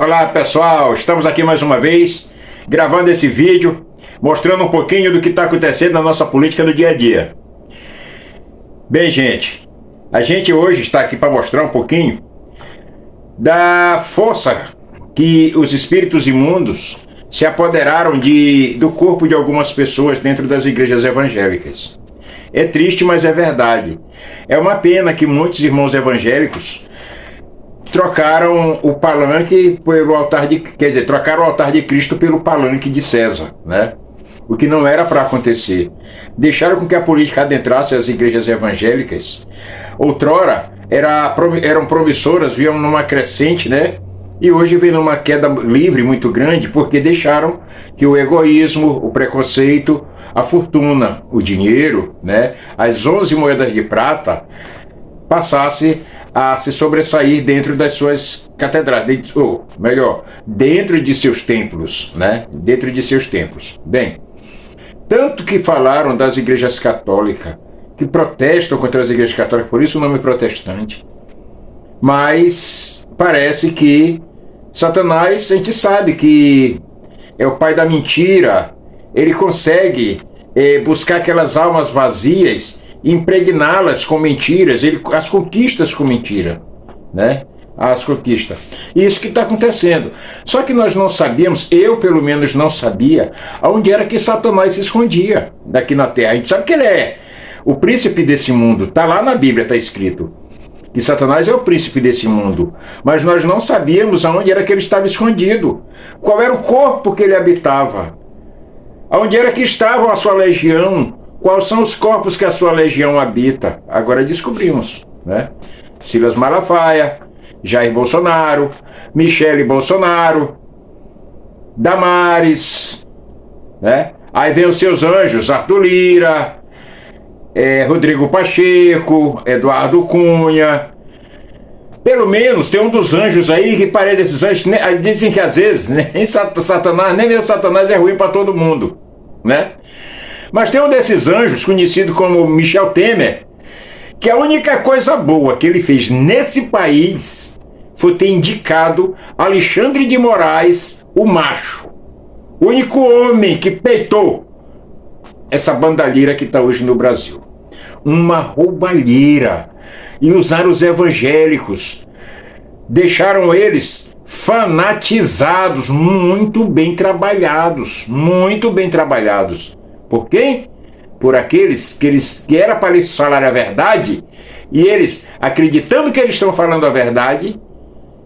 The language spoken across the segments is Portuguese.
Olá pessoal, estamos aqui mais uma vez gravando esse vídeo mostrando um pouquinho do que está acontecendo na nossa política no dia a dia. Bem, gente, a gente hoje está aqui para mostrar um pouquinho da força que os espíritos imundos se apoderaram do corpo de algumas pessoas dentro das igrejas evangélicas. É triste, mas é verdade. É uma pena que muitos irmãos evangélicos trocaram o palanque pelo altar trocaram o altar de Cristo pelo palanque de César, né? O que não era para acontecer. Deixaram com que a política adentrasse as igrejas evangélicas. Outrora eram promissoras, vinham numa crescente, né? E hoje vem numa queda livre muito grande, porque deixaram que o egoísmo, o preconceito, a fortuna, o dinheiro, né? As 11 moedas de prata passasse a se sobressair dentro das suas catedrais, ou melhor, dentro de seus templos, né? Dentro de seus templos. Bem, tanto que falaram das igrejas católicas, que protestam contra as igrejas católicas, por isso o nome protestante. Mas parece que Satanás, a gente sabe que é o pai da mentira, ele consegue buscar aquelas almas vazias, impregná-las com mentiras, ele as conquistas com mentira, né? As conquista. Isso que está acontecendo. Só que nós não sabíamos, eu pelo menos não sabia, aonde era que Satanás se escondia daqui na Terra. A gente sabe que ele é o príncipe desse mundo, está lá na Bíblia, está escrito que Satanás é o príncipe desse mundo, mas nós não sabíamos aonde era que ele estava escondido, qual era o corpo que ele habitava, aonde era que estava a sua legião, quais são os corpos que a sua legião habita. Agora descobrimos, né? Silas Malafaia, Jair Bolsonaro, Michele Bolsonaro, Damares, né? Aí vem os seus anjos, Arthur Lira, Rodrigo Pacheco, Eduardo Cunha. Pelo menos tem um dos anjos aí que parece desses anjos, né? Dizem que às vezes nem Satanás, nem mesmo Satanás é ruim para todo mundo, né? Mas tem um desses anjos, conhecido como Michel Temer, que a única coisa boa que ele fez nesse país foi ter indicado Alexandre de Moraes, o macho. O único homem que peitou essa bandalheira que está hoje no Brasil. Uma roubalheira. E usaram os evangélicos. Deixaram eles fanatizados, muito bem trabalhados. Muito bem trabalhados. Por quem? Por aqueles que era para eles falar a verdade, e eles, acreditando que eles estão falando a verdade,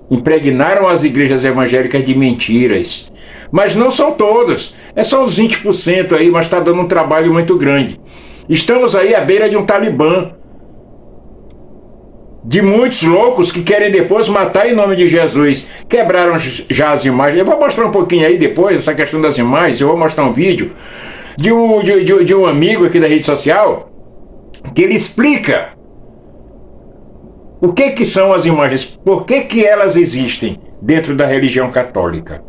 impregnaram as igrejas evangélicas de mentiras. Mas não são todos, é só uns 20% aí, mas está dando um trabalho muito grande. Estamos aí à beira de um Talibã, de muitos loucos que querem depois matar em nome de Jesus. Quebraram já as imagens. Eu vou mostrar um pouquinho aí depois, essa questão das imagens, eu vou mostrar um vídeo de um amigo aqui da rede social, que ele explica o que são as imagens, por que elas existem dentro da religião católica.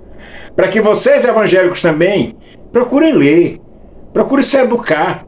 Para que vocês evangélicos também procurem ler, procurem se educar.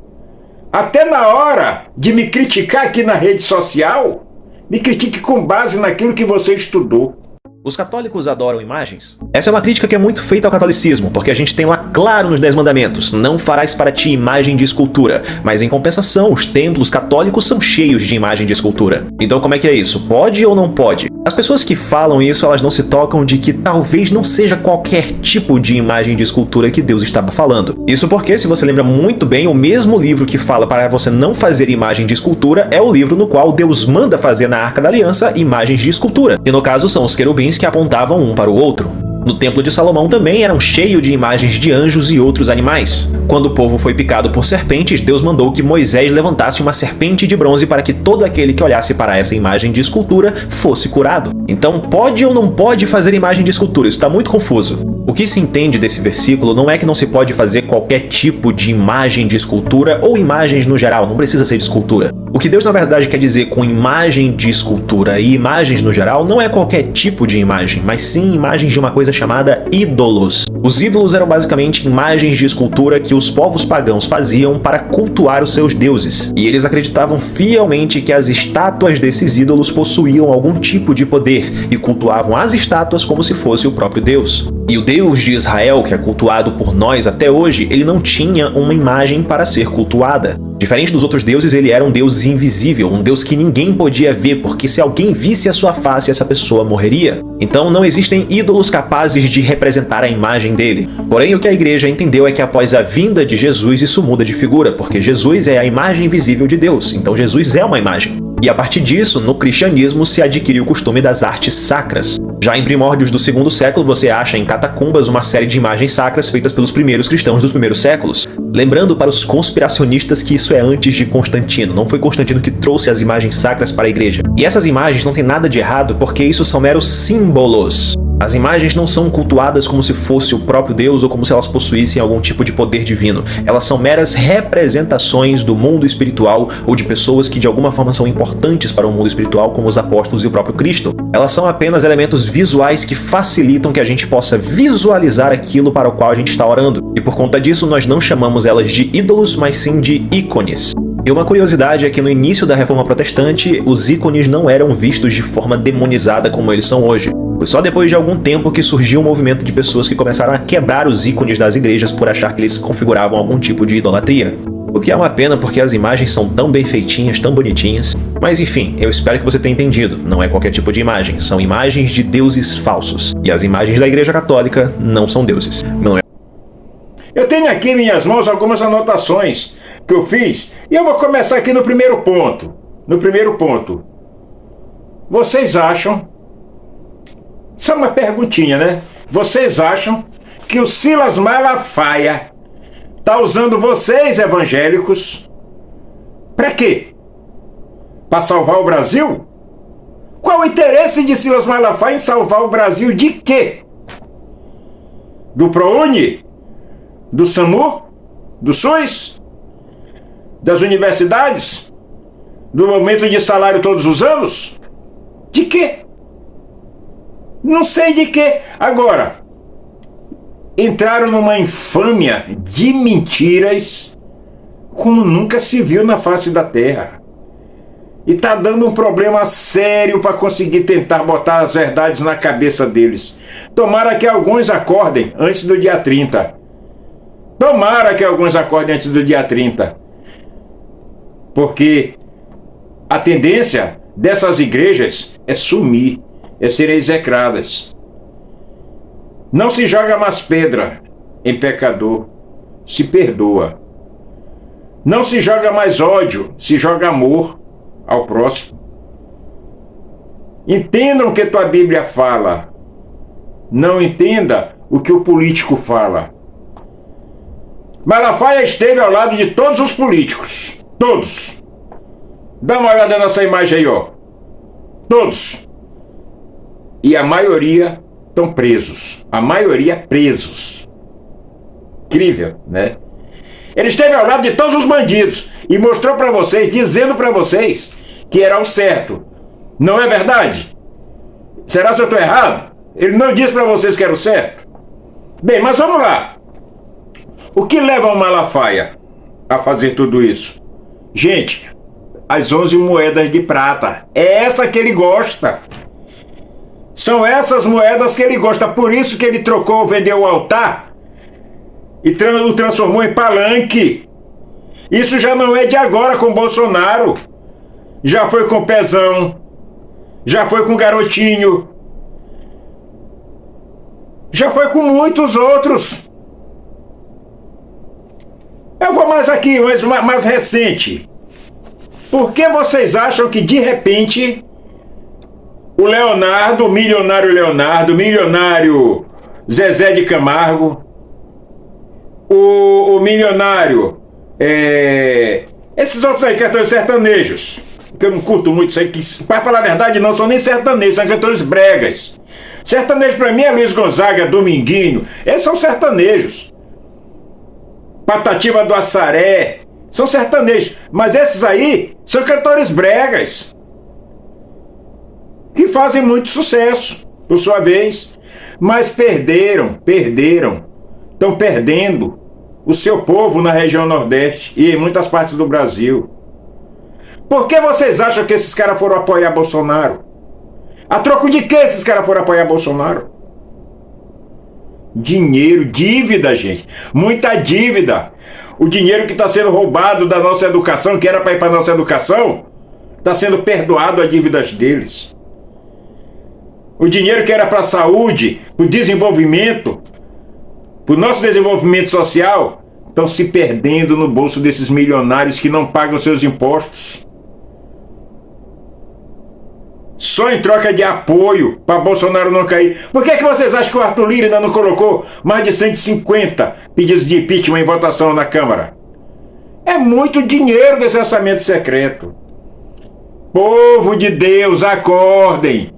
Até na hora de me criticar aqui na rede social, me critique com base naquilo que você estudou. Os católicos adoram imagens? Essa é uma crítica que é muito feita ao catolicismo, porque a gente tem lá claro nos 10 mandamentos: não farás para ti imagem de escultura. Mas em compensação, os templos católicos são cheios de imagem de escultura. Então como é que é isso? Pode ou não pode? As pessoas que falam isso, elas não se tocam de que talvez não seja qualquer tipo de imagem de escultura que Deus estava falando. Isso porque, se você lembra muito bem, o mesmo livro que fala para você não fazer imagem de escultura é o livro no qual Deus manda fazer na Arca da Aliança imagens de escultura. E no caso são os querubins que apontavam um para o outro. No Templo de Salomão também eram cheios de imagens de anjos e outros animais. Quando o povo foi picado por serpentes, Deus mandou que Moisés levantasse uma serpente de bronze para que todo aquele que olhasse para essa imagem de escultura fosse curado. Então, pode ou não pode fazer imagem de escultura? Isso está muito confuso. O que se entende desse versículo não é que não se pode fazer qualquer tipo de imagem de escultura ou imagens no geral, não precisa ser de escultura. O que Deus na verdade quer dizer com imagem de escultura e imagens no geral não é qualquer tipo de imagem, mas sim imagens de uma coisa chamada ídolos. Os ídolos eram basicamente imagens de escultura que os povos pagãos faziam para cultuar os seus deuses, e eles acreditavam fielmente que as estátuas desses ídolos possuíam algum tipo de poder e cultuavam as estátuas como se fosse o próprio Deus. E o Deus de Israel, que é cultuado por nós até hoje, ele não tinha uma imagem para ser cultuada. Diferente dos outros deuses, ele era um deus invisível, um deus que ninguém podia ver, porque se alguém visse a sua face, essa pessoa morreria. Então não existem ídolos capazes de representar a imagem dele. Porém, o que a igreja entendeu é que após a vinda de Jesus, isso muda de figura, porque Jesus é a imagem visível de Deus, então Jesus é uma imagem. E a partir disso, no cristianismo se adquiriu o costume das artes sacras. Já em primórdios do segundo século, você acha em catacumbas uma série de imagens sacras feitas pelos primeiros cristãos dos primeiros séculos. Lembrando para os conspiracionistas que isso é antes de Constantino, não foi Constantino que trouxe as imagens sacras para a igreja. E essas imagens não tem nada de errado porque isso são meros símbolos. As imagens não são cultuadas como se fosse o próprio Deus ou como se elas possuíssem algum tipo de poder divino. Elas são meras representações do mundo espiritual ou de pessoas que de alguma forma são importantes para o mundo espiritual, como os apóstolos e o próprio Cristo. Elas são apenas elementos visuais que facilitam que a gente possa visualizar aquilo para o qual a gente está orando. E por conta disso, nós não chamamos elas de ídolos, mas sim de ícones. E uma curiosidade é que no início da Reforma Protestante, os ícones não eram vistos de forma demonizada como eles são hoje. Foi só depois de algum tempo que surgiu um movimento de pessoas que começaram a quebrar os ícones das igrejas por achar que eles configuravam algum tipo de idolatria. O que é uma pena porque as imagens são tão bem feitinhas, tão bonitinhas. Mas enfim, eu espero que você tenha entendido. Não é qualquer tipo de imagem, são imagens de deuses falsos. E as imagens da Igreja Católica não são deuses. Não é... Eu tenho aqui em minhas mãos algumas anotações que eu fiz e eu vou começar aqui no primeiro ponto. Vocês acham... Só uma perguntinha, né? Vocês acham que o Silas Malafaia tá usando vocês, evangélicos, para quê? Para salvar o Brasil? Qual o interesse de Silas Malafaia em salvar o Brasil de quê? Do ProUni? Do SAMU? Do SUS? Das universidades? Do aumento de salário todos os anos? De quê? Não sei de quê. Agora, entraram numa infâmia de mentiras como nunca se viu na face da terra. E tá dando um problema sério para conseguir tentar botar as verdades na cabeça deles. Tomara que alguns acordem antes do dia 30. Porque a tendência dessas igrejas é sumir, é serem execradas. Não se joga mais pedra em pecador, se perdoa. Não se joga mais ódio, se joga amor ao próximo. Entendam o que tua Bíblia fala. Não entenda o que o político fala. Malafaia esteve ao lado de todos os políticos. Todos. Dá uma olhada nessa imagem aí, ó. Todos. E a maioria estão presos. A maioria presos. Incrível, né? Ele esteve ao lado de todos os bandidos e mostrou para vocês, dizendo para vocês que era o certo. Não é verdade? Será que eu estou errado? Ele não disse para vocês que era o certo? Bem, mas vamos lá. O que leva o Malafaia a fazer tudo isso? Gente, as 11 moedas de prata. É essa que ele gosta. São essas moedas que ele gosta. Por isso que ele trocou, vendeu o altar e o transformou em palanque. Isso já não é de agora com Bolsonaro. Já foi com Pezão. Já foi com Garotinho. Já foi com muitos outros. Eu vou mais aqui, mais recente. Por que vocês acham que de repente o Leonardo, o milionário Zezé de Camargo, o milionário, esses outros aí, cantores sertanejos, que eu não curto muito isso aí, que, para falar a verdade, não são nem sertanejos, são cantores bregas. Sertanejo pra mim é Luiz Gonzaga, Dominguinho, esses são sertanejos. Patativa do Assaré, são sertanejos, mas esses aí são cantores bregas, que fazem muito sucesso, por sua vez, mas perderam estão perdendo o seu povo na região Nordeste e em muitas partes do Brasil. Por que vocês acham que esses caras foram apoiar Bolsonaro? A troco de que esses caras foram apoiar Bolsonaro? Dinheiro, dívida, gente. Muita dívida. O dinheiro que está sendo roubado da nossa educação, que era para ir para a nossa educação, está sendo perdoado a dívidas deles. O dinheiro que era para a saúde, para o desenvolvimento, para o nosso desenvolvimento social, estão se perdendo no bolso desses milionários que não pagam seus impostos. Só em troca de apoio para Bolsonaro não cair. Por que vocês acham que o Arthur Lira ainda não colocou mais de 150 pedidos de impeachment em votação na Câmara? É muito dinheiro desse orçamento secreto. Povo de Deus, acordem.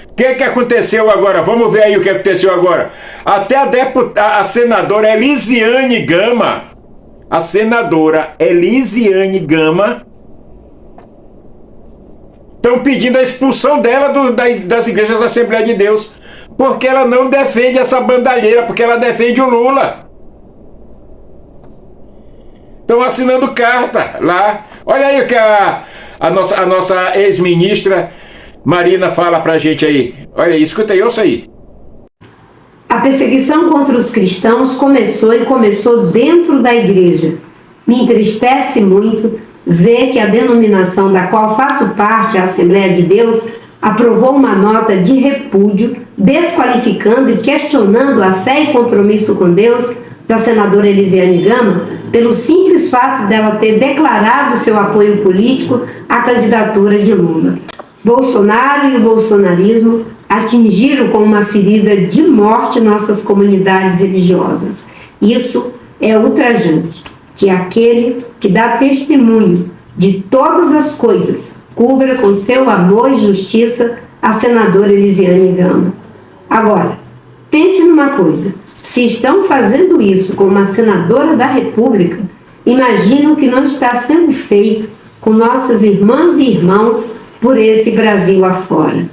O que aconteceu agora? Vamos ver aí o que aconteceu agora. Até a senadora Elisiane Gama, estão pedindo a expulsão dela das igrejas da Assembleia de Deus, porque ela não defende essa bandalheira, porque ela defende o Lula. Estão assinando carta lá. Olha aí o que a nossa ex-ministra Marina fala pra gente aí. Olha aí, escuta aí, ouça aí. A perseguição contra os cristãos começou dentro da igreja. Me entristece muito ver que a denominação da qual faço parte, a Assembleia de Deus, aprovou uma nota de repúdio, desqualificando e questionando a fé e compromisso com Deus da senadora Elisiane Gama, pelo simples fato dela ter declarado seu apoio político à candidatura de Lula. Bolsonaro e o bolsonarismo atingiram com uma ferida de morte nossas comunidades religiosas. Isso é ultrajante, que aquele que dá testemunho de todas as coisas cubra com seu amor e justiça a senadora Elisiane Gama. Agora, pense numa coisa, se estão fazendo isso com uma senadora da República, imaginem o que não está sendo feito com nossas irmãs e irmãos por esse Brasil afora.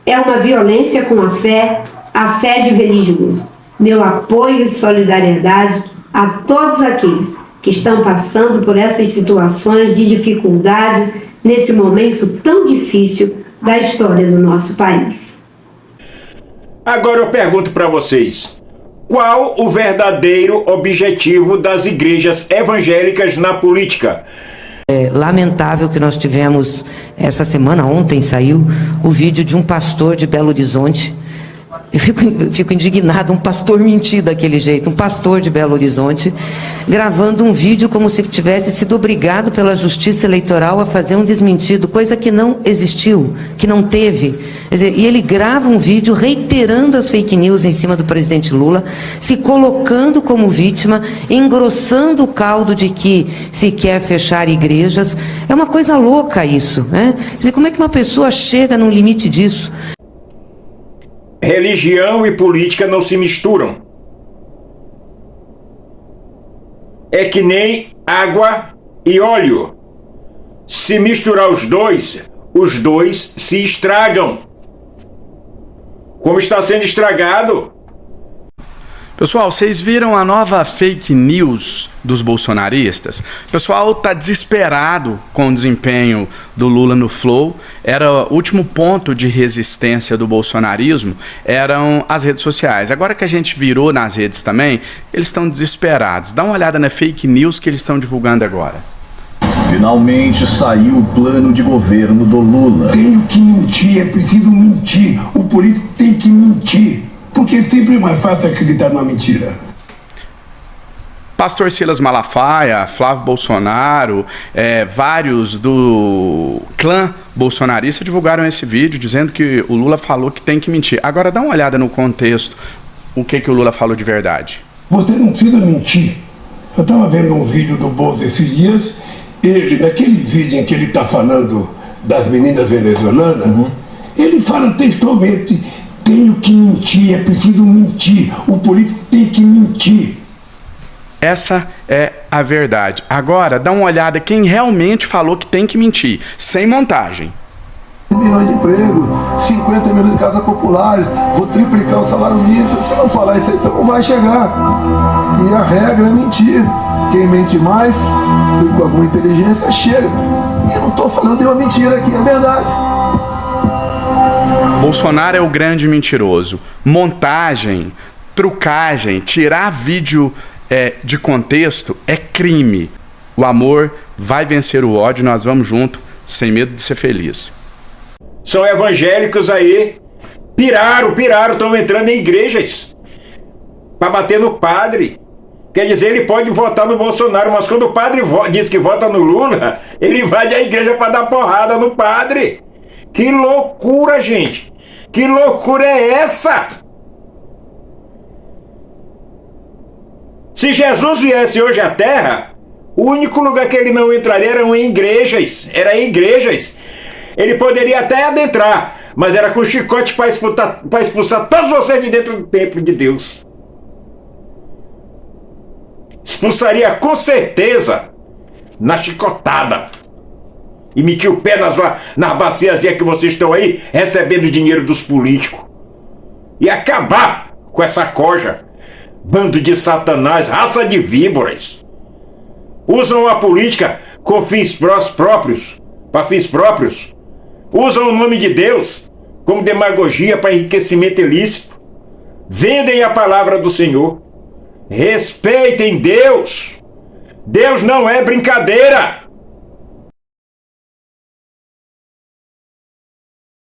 É uma violência com a fé, assédio religioso. Meu apoio e solidariedade a todos aqueles que estão passando por essas situações de dificuldade nesse momento tão difícil da história do nosso país. Agora eu pergunto para vocês, qual o verdadeiro objetivo das igrejas evangélicas na política? É lamentável que nós tivemos essa semana, ontem saiu o vídeo de um pastor de Belo Horizonte. Eu fico indignado, um pastor mentir daquele jeito, um pastor de Belo Horizonte, gravando um vídeo como se tivesse sido obrigado pela Justiça Eleitoral a fazer um desmentido, coisa que não existiu, que não teve. Quer dizer, e ele grava um vídeo reiterando as fake news em cima do presidente Lula, se colocando como vítima, engrossando o caldo de que se quer fechar igrejas. É uma coisa louca isso, né? Quer dizer, como é que uma pessoa chega num limite disso? Religião e política não se misturam. É que nem água e óleo. Se misturar os dois se estragam. Como está sendo estragado. Pessoal, vocês viram a nova fake news dos bolsonaristas? O pessoal tá desesperado com o desempenho do Lula no Flow. Era o último ponto de resistência do bolsonarismo, eram as redes sociais. Agora que a gente virou nas redes também, eles estão desesperados. Dá uma olhada na fake news que eles estão divulgando agora. Finalmente saiu o plano de governo do Lula. Tenho que mentir, é preciso mentir. O político tem que mentir. Porque é sempre mais fácil acreditar numa mentira. Pastor Silas Malafaia, Flávio Bolsonaro, vários do clã bolsonarista divulgaram esse vídeo dizendo que o Lula falou que tem que mentir. Agora dá uma olhada no contexto, o que o Lula falou de verdade. Você não precisa mentir. Eu estava vendo um vídeo do Bozo esses dias, naquele vídeo em que ele está falando das meninas venezuelanas, ele fala textualmente: tenho que mentir, é preciso mentir, o político tem que mentir. Essa é a verdade. Agora, dá uma olhada quem realmente falou que tem que mentir, sem montagem. 1 milhão de empregos, 50 milhões de casas populares, vou triplicar o salário mínimo. Se não falar isso aí, então não vai chegar. E a regra é mentir. Quem mente mais, com alguma inteligência, chega. E eu não estou falando de uma mentira aqui, é verdade. Bolsonaro é o grande mentiroso. Montagem, trucagem, tirar vídeo de contexto é crime. O amor vai vencer o ódio, nós vamos junto, sem medo de ser feliz. São evangélicos aí, piraram, estão entrando em igrejas para bater no padre. Quer dizer, ele pode votar no Bolsonaro, mas quando o padre diz que vota no Lula, ele invade a igreja para dar porrada no padre. Que loucura, gente! Que loucura é essa? Se Jesus viesse hoje à Terra, o único lugar que ele não entraria eram em igrejas. Era em igrejas. Ele poderia até adentrar, mas era com chicote para expulsar todos vocês de dentro do templo de Deus. Expulsaria com certeza na chicotada. E metia o pé nas baciazinhas que vocês estão aí recebendo dinheiro dos políticos. E acabar com essa coja. Bando de satanás, raça de víboras. Usam a política com fins próprios, para fins próprios. Usam o nome de Deus como demagogia para enriquecimento ilícito. Vendem a palavra do Senhor. Respeitem Deus. Deus não é brincadeira.